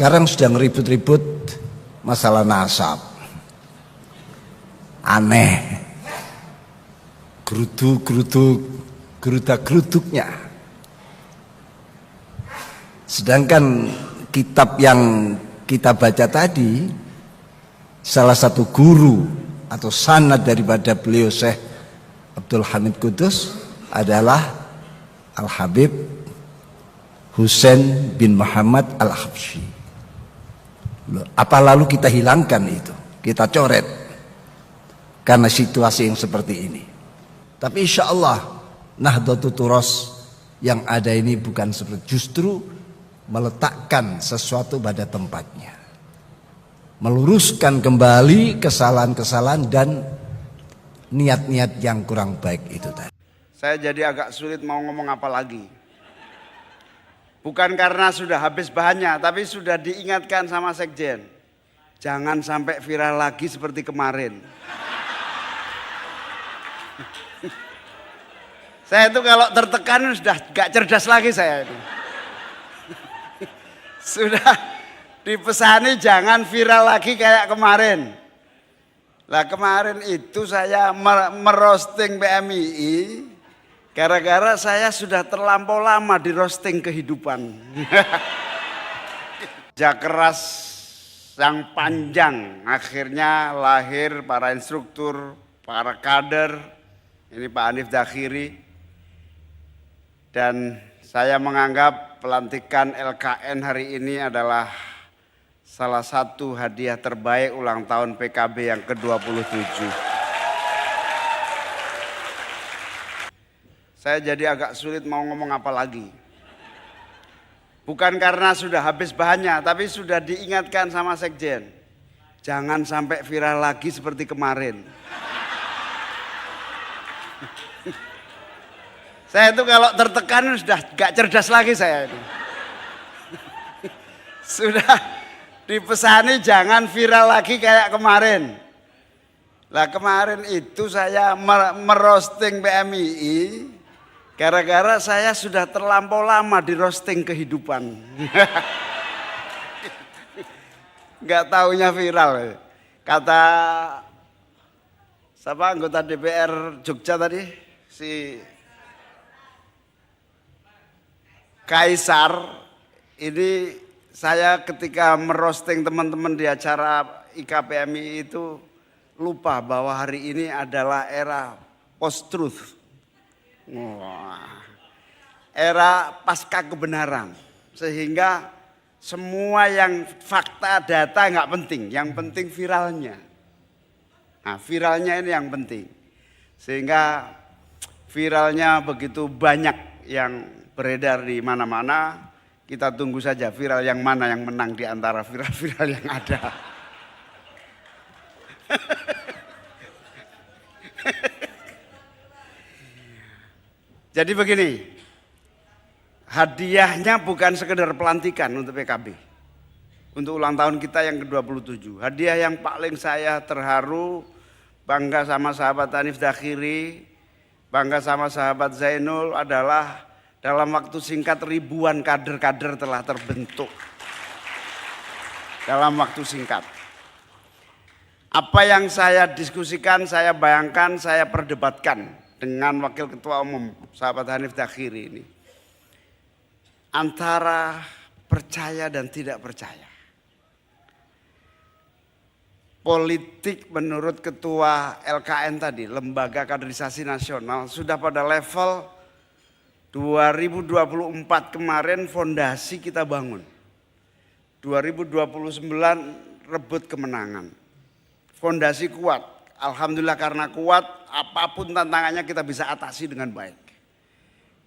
Sekarang sudah ngeribut-ribut masalah nasab. Aneh. Geruduk-geruduk, gerudak-geruduknya. Sedangkan kitab yang kita baca tadi, salah satu guru atau sanad daripada beliau Syekh Abdul Hamid Qudus adalah Al-Habib Husain bin Muhammad Al-Habsyi. Apa lalu kita hilangkan itu? Kita coret karena situasi yang seperti ini. Tapi insya Allah Nahdlatul Turas yang ada ini bukan seperti, justru meletakkan sesuatu pada tempatnya, meluruskan kembali kesalahan-kesalahan dan niat-niat yang kurang baik itu tadi. Saya jadi agak sulit mau ngomong apa lagi. Bukan karena sudah habis bahannya, tapi sudah diingatkan sama Sekjen. Jangan sampai viral lagi seperti kemarin. Saya itu kalau tertekan sudah gak cerdas lagi saya itu. Sudah dipesani jangan viral lagi kayak kemarin. Lah kemarin itu saya merosting PMII gara-gara saya sudah terlampau lama di roasting kehidupan. Kerja keras yang panjang akhirnya lahir para instruktur, para kader. Ini Pak Hanif Dakhiri. Dan saya menganggap pelantikan LKN hari ini adalah salah satu hadiah terbaik ulang tahun PKB yang ke-27. Saya jadi agak sulit mau ngomong apa lagi. Bukan karena sudah habis bahannya, tapi sudah diingatkan sama Sekjen. Jangan sampai viral lagi seperti kemarin. Saya itu kalau tertekan sudah gak cerdas lagi saya itu. Sudah dipesani jangan viral lagi kayak kemarin. Lah kemarin itu saya merosting PMII gara-gara saya sudah terlampau lama di roasting kehidupan. Gak taunya viral. Kata siapa anggota DPR Jogja tadi? Si Kaisar, ini saya ketika merosting teman-teman di acara IKPMI itu lupa bahwa hari ini adalah era post-truth. Era pasca kebenaran. Sehingga semua yang fakta, data nggak penting. Yang penting viralnya. Nah viralnya ini yang penting. Sehingga viralnya begitu banyak yang beredar di mana-mana, kita tunggu saja viral yang mana yang menang di antara viral-viral yang ada. Jadi begini, hadiahnya bukan sekedar pelantikan untuk PKB. Untuk ulang tahun kita yang ke-27. Hadiah yang paling saya terharu, bangga sama sahabat Hanif Dakhiri, bangga sama sahabat Zainul adalah dalam waktu singkat ribuan kader-kader telah terbentuk. Dalam waktu singkat. Apa yang saya diskusikan, saya bayangkan, saya perdebatkan dengan Wakil Ketua Umum sahabat Hanif Dakhiri ini. Antara percaya dan tidak percaya. Politik menurut Ketua LKN tadi, Lembaga Kaderisasi Nasional, sudah pada level 2024 kemarin fondasi kita bangun. 2029 rebut kemenangan. Fondasi kuat. Alhamdulillah karena kuat, apapun tantangannya kita bisa atasi dengan baik.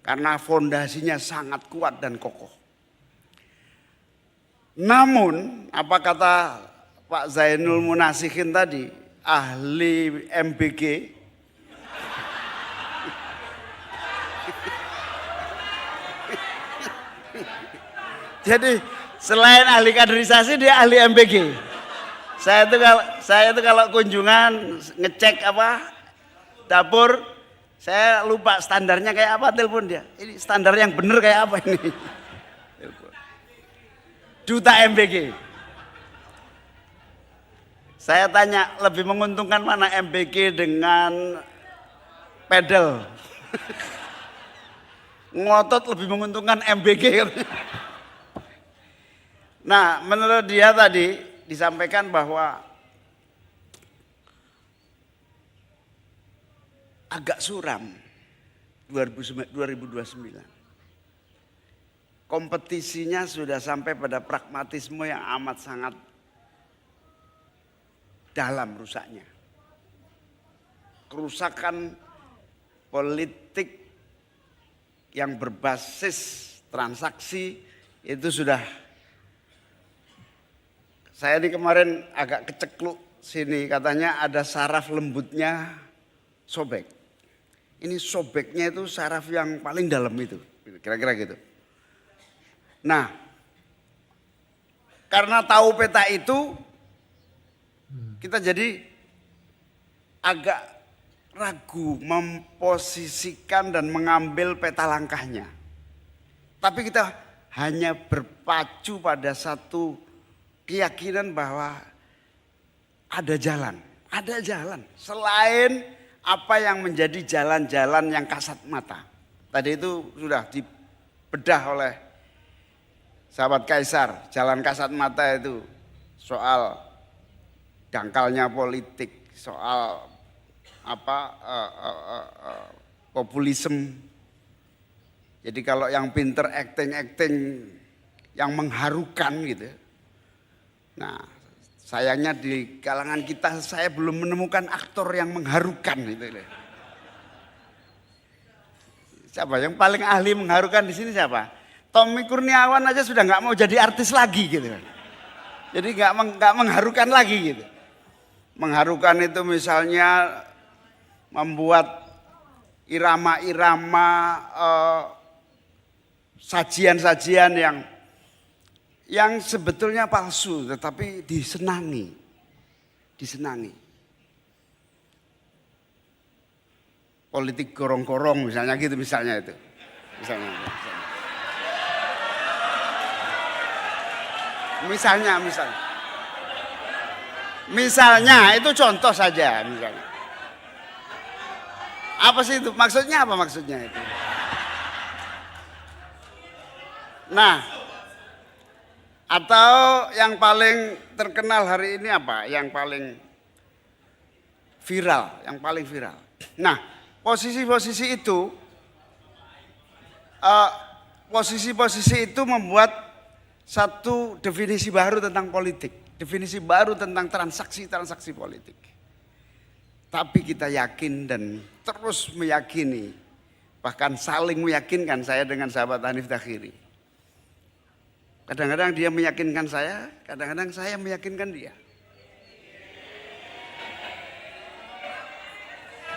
Karena fondasinya sangat kuat dan kokoh. Namun, apa kata Pak Zainul Munasihin tadi, ahli MBG, jadi selain ahli kaderisasi dia ahli MBG. Saya itu kalau kunjungan ngecek apa dapur, saya lupa standarnya kayak apa, telepon dia. Ini standar yang bener kayak apa ini? duta MBG. Saya tanya, lebih menguntungkan mana MBG dengan pedal? Ngotot lebih menguntungkan MBG. Nah, menurut dia tadi disampaikan bahwa agak suram 2029. Kompetisinya sudah sampai pada pragmatisme yang amat sangat dalam rusaknya. Kerusakan politik yang berbasis transaksi itu sudah, saya ini kemarin agak kecekluk sini, katanya ada saraf lembutnya sobek. Ini sobeknya itu saraf yang paling dalam itu, kira-kira gitu. Nah, karena tahu peta itu, kita jadi agak ragu memposisikan dan mengambil peta langkahnya. Tapi kita hanya berpacu pada satu keyakinan bahwa ada jalan selain apa yang menjadi jalan-jalan yang kasat mata. Tadi itu sudah dibedah oleh sahabat Kaisar. Jalan kasat mata itu soal dangkalnya politik, soal populisme. Jadi kalau yang pinter acting yang mengharukan gitu. Nah, sayangnya di kalangan kita saya belum menemukan aktor yang mengharukan gitu. Siapa yang paling ahli mengharukan di sini siapa? Tommy Kurniawan aja sudah nggak mau jadi artis lagi gitu. Jadi nggak mengharukan lagi gitu. Mengharukan itu misalnya membuat irama-irama sajian-sajian yang sebetulnya palsu tetapi disenangi. Politik gorong-gorong misalnya gitu misalnya itu. Misalnya itu contoh saja misalnya. Apa sih itu? Maksudnya apa maksudnya itu? Nah, atau yang paling terkenal hari ini apa? Yang paling viral. Nah, posisi-posisi itu membuat satu definisi baru tentang politik, definisi baru tentang transaksi politik. Tapi kita yakin dan terus meyakini, bahkan saling meyakinkan saya dengan sahabat Hanif Dakhiri. Kadang-kadang dia meyakinkan saya, kadang-kadang saya meyakinkan dia.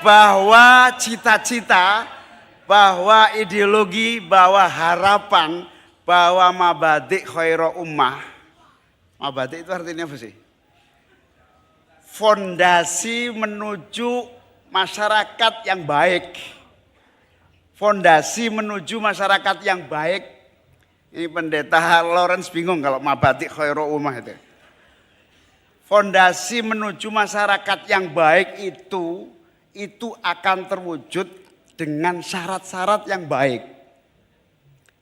Bahwa cita-cita, bahwa ideologi, bahwa harapan, bahwa mabadik khairu ummah. Mabadik itu artinya apa sih? Fondasi menuju masyarakat yang baik. Fondasi menuju masyarakat yang baik. Ini pendeta Lawrence bingung kalau mabadik khairu ummah itu. Fondasi menuju masyarakat yang baik itu akan terwujud dengan syarat-syarat yang baik.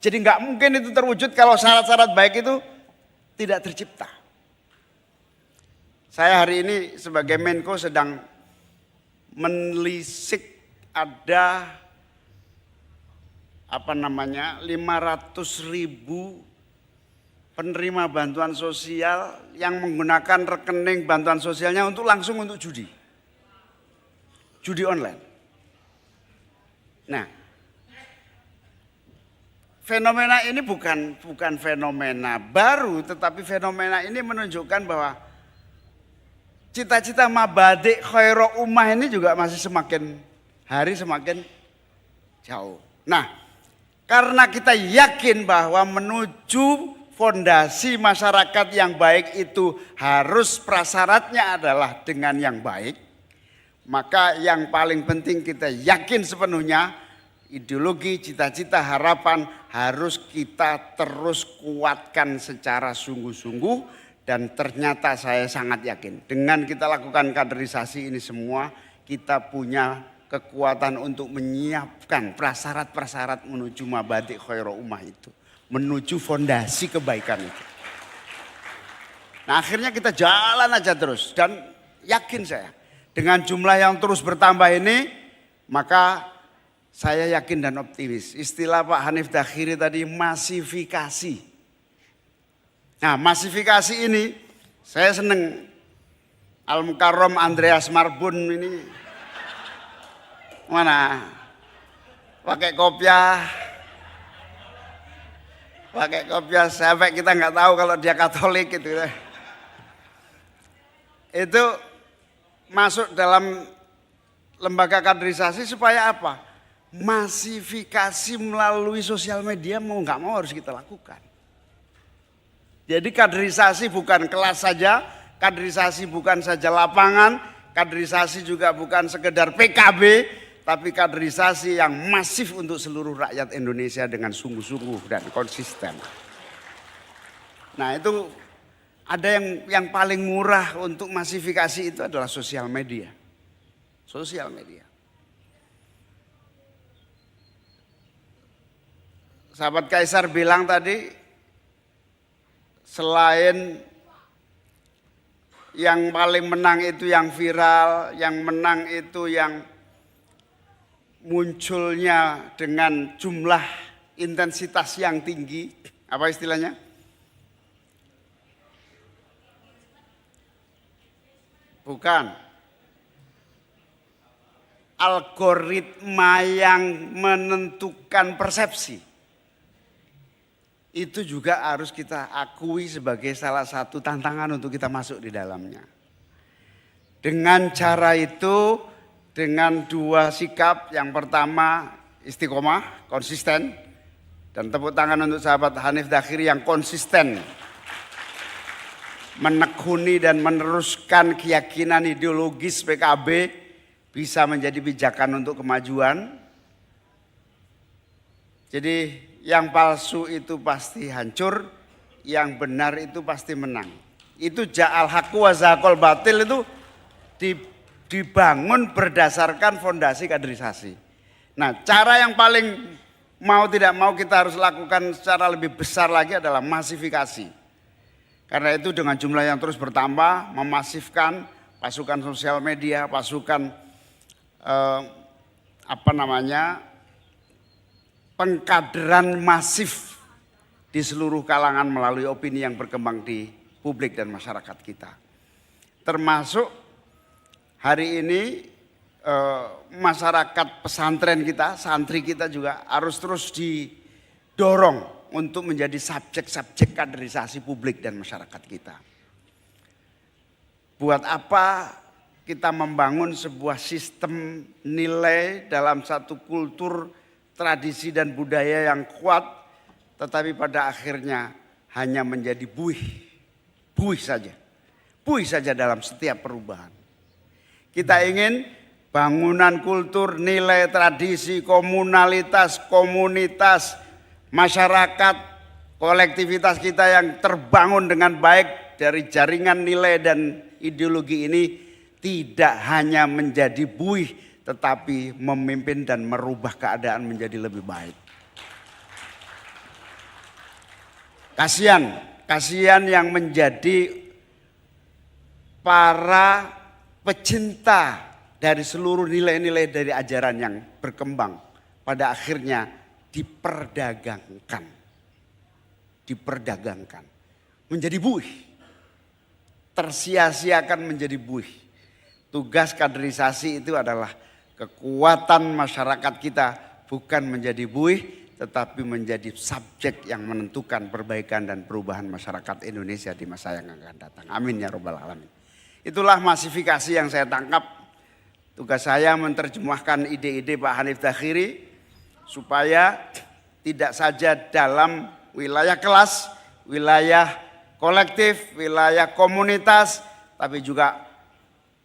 Jadi nggak mungkin itu terwujud kalau syarat-syarat baik itu tidak tercipta. Saya hari ini sebagai Menko sedang menelisik ada 500.000 penerima bantuan sosial yang menggunakan rekening bantuan sosialnya langsung untuk judi online. Nah, fenomena ini bukan fenomena baru, tetapi fenomena ini menunjukkan bahwa cita-cita mabadik khairu ummah ini juga masih semakin hari semakin jauh. Nah, karena kita yakin bahwa menuju fondasi masyarakat yang baik itu harus prasyaratnya adalah dengan yang baik, maka yang paling penting kita yakin sepenuhnya ideologi, cita-cita, harapan harus kita terus kuatkan secara sungguh-sungguh. Dan ternyata saya sangat yakin dengan kita lakukan kaderisasi ini semua, kita punya kekuatan untuk menyiapkan prasyarat-prasyarat menuju mabadi khairul ummah itu. Menuju fondasi kebaikan itu. Nah akhirnya kita jalan aja terus dan yakin saya dengan jumlah yang terus bertambah ini, maka saya yakin dan optimis. Istilah Pak Hanif Dakhiri tadi masifikasi. Nah masifikasi ini saya seneng. Al-Mukarram Andreas Marbun ini mana pakai kopiah sampai kita nggak tahu kalau dia Katolik gitu ya. Itu masuk dalam lembaga kaderisasi supaya apa? Masifikasi melalui sosial media mau nggak mau harus kita lakukan. Jadi kaderisasi bukan kelas saja, kaderisasi bukan saja lapangan, kaderisasi juga bukan sekedar PKB, tapi kaderisasi yang masif untuk seluruh rakyat Indonesia dengan sungguh-sungguh dan konsisten. Nah itu ada yang paling murah untuk masifikasi itu adalah sosial media. Sosial media. Sahabat Kaisar bilang tadi, selain yang paling menang itu yang viral, yang menang itu yang munculnya dengan jumlah intensitas yang tinggi, apa istilahnya? Bukan. Algoritma yang menentukan persepsi. Itu juga harus kita akui sebagai salah satu tantangan untuk kita masuk di dalamnya. Dengan cara itu, dengan dua sikap, yang pertama istiqomah, konsisten. Dan tepuk tangan untuk sahabat Hanif Dakhiri yang konsisten. Menekuni dan meneruskan keyakinan ideologis PKB bisa menjadi pijakan untuk kemajuan. Jadi yang palsu itu pasti hancur, yang benar itu pasti menang. Itu ja'al haqqu wa zahaqal batil itu dibangun berdasarkan fondasi kaderisasi. Nah cara yang paling mau tidak mau kita harus lakukan secara lebih besar lagi adalah masifikasi. Karena itu dengan jumlah yang terus bertambah, memasifkan pasukan sosial media, pasukan pengkaderan masif di seluruh kalangan melalui opini yang berkembang di publik dan masyarakat kita. Termasuk hari ini masyarakat pesantren kita, santri kita juga harus terus didorong untuk menjadi subjek-subjek kaderisasi publik dan masyarakat kita. Buat apa kita membangun sebuah sistem nilai dalam satu kultur, tradisi dan budaya yang kuat, tetapi pada akhirnya hanya menjadi buih saja dalam setiap perubahan. Kita ingin bangunan kultur, nilai, tradisi, komunalitas, komunitas, masyarakat, kolektivitas kita yang terbangun dengan baik dari jaringan nilai dan ideologi ini tidak hanya menjadi buih, tetapi memimpin dan merubah keadaan menjadi lebih baik. Kasihan yang menjadi para pecinta dari seluruh nilai-nilai dari ajaran yang berkembang pada akhirnya diperdagangkan menjadi buih, tersia-siakan menjadi buih. Tugas kaderisasi itu adalah kekuatan masyarakat kita bukan menjadi buih, tetapi menjadi subjek yang menentukan perbaikan dan perubahan masyarakat Indonesia di masa yang akan datang. Amin ya rabbal alamin. Itulah masifikasi yang saya tangkap. Tugas saya menerjemahkan ide-ide Pak Hanif Dakhiri supaya tidak saja dalam wilayah kelas, wilayah kolektif, wilayah komunitas, tapi juga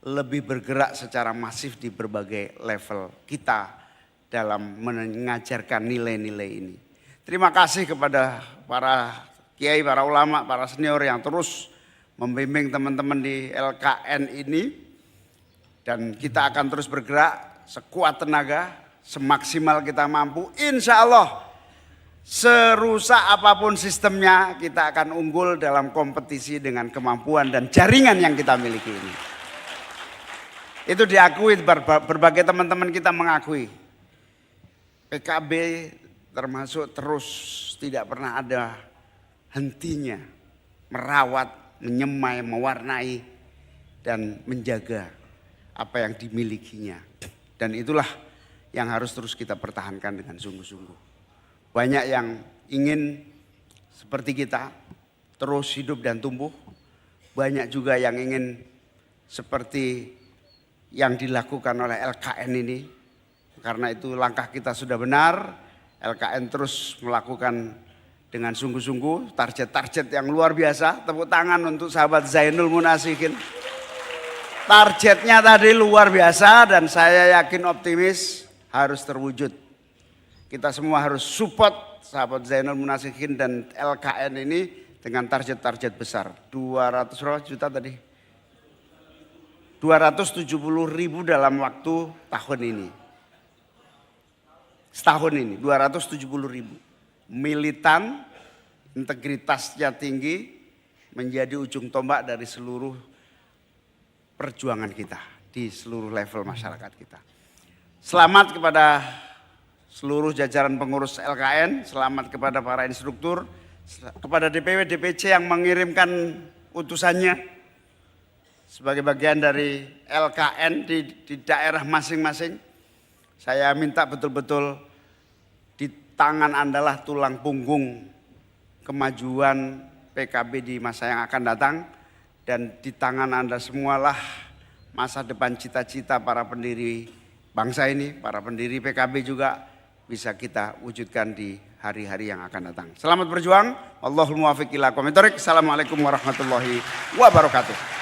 lebih bergerak secara masif di berbagai level kita dalam mengajarkan nilai-nilai ini. Terima kasih kepada para kiai, para ulama, para senior yang terus membimbing teman-teman di LKN ini. Dan kita akan terus bergerak sekuat tenaga, semaksimal kita mampu. Insya Allah serusak apapun sistemnya kita akan unggul dalam kompetisi dengan kemampuan dan jaringan yang kita miliki ini. Itu diakui, berbagai teman-teman kita mengakui. PKB termasuk terus tidak pernah ada hentinya merawat, menyemai, mewarnai dan menjaga apa yang dimilikinya. Dan itulah yang harus terus kita pertahankan dengan sungguh-sungguh. Banyak yang ingin seperti kita terus hidup dan tumbuh. Banyak juga yang ingin seperti yang dilakukan oleh LKN ini. Karena itu langkah kita sudah benar. LKN terus melakukan dengan sungguh-sungguh target-target yang luar biasa. Tepuk tangan untuk sahabat Zainul Munasikin. Targetnya tadi luar biasa dan saya yakin optimis harus terwujud. Kita semua harus support sahabat Zainul Munasikin dan LKN ini dengan target-target besar. 200 juta tadi. 270.000 dalam waktu tahun ini. Setahun ini 270.000. Militan, integritasnya tinggi, menjadi ujung tombak dari seluruh perjuangan kita di seluruh level masyarakat kita. Selamat kepada seluruh jajaran pengurus LKN, selamat kepada para instruktur, kepada DPW, DPC yang mengirimkan utusannya sebagai bagian dari LKN di daerah masing-masing. Saya minta betul-betul di tangan Anda lah tulang punggung kemajuan PKB di masa yang akan datang. Dan di tangan Anda semualah masa depan cita-cita para pendiri bangsa ini, para pendiri PKB juga bisa kita wujudkan di hari-hari yang akan datang. Selamat berjuang. Allahul muwaffiq ila aqwamit thoriq. Assalamualaikum warahmatullahi wabarakatuh.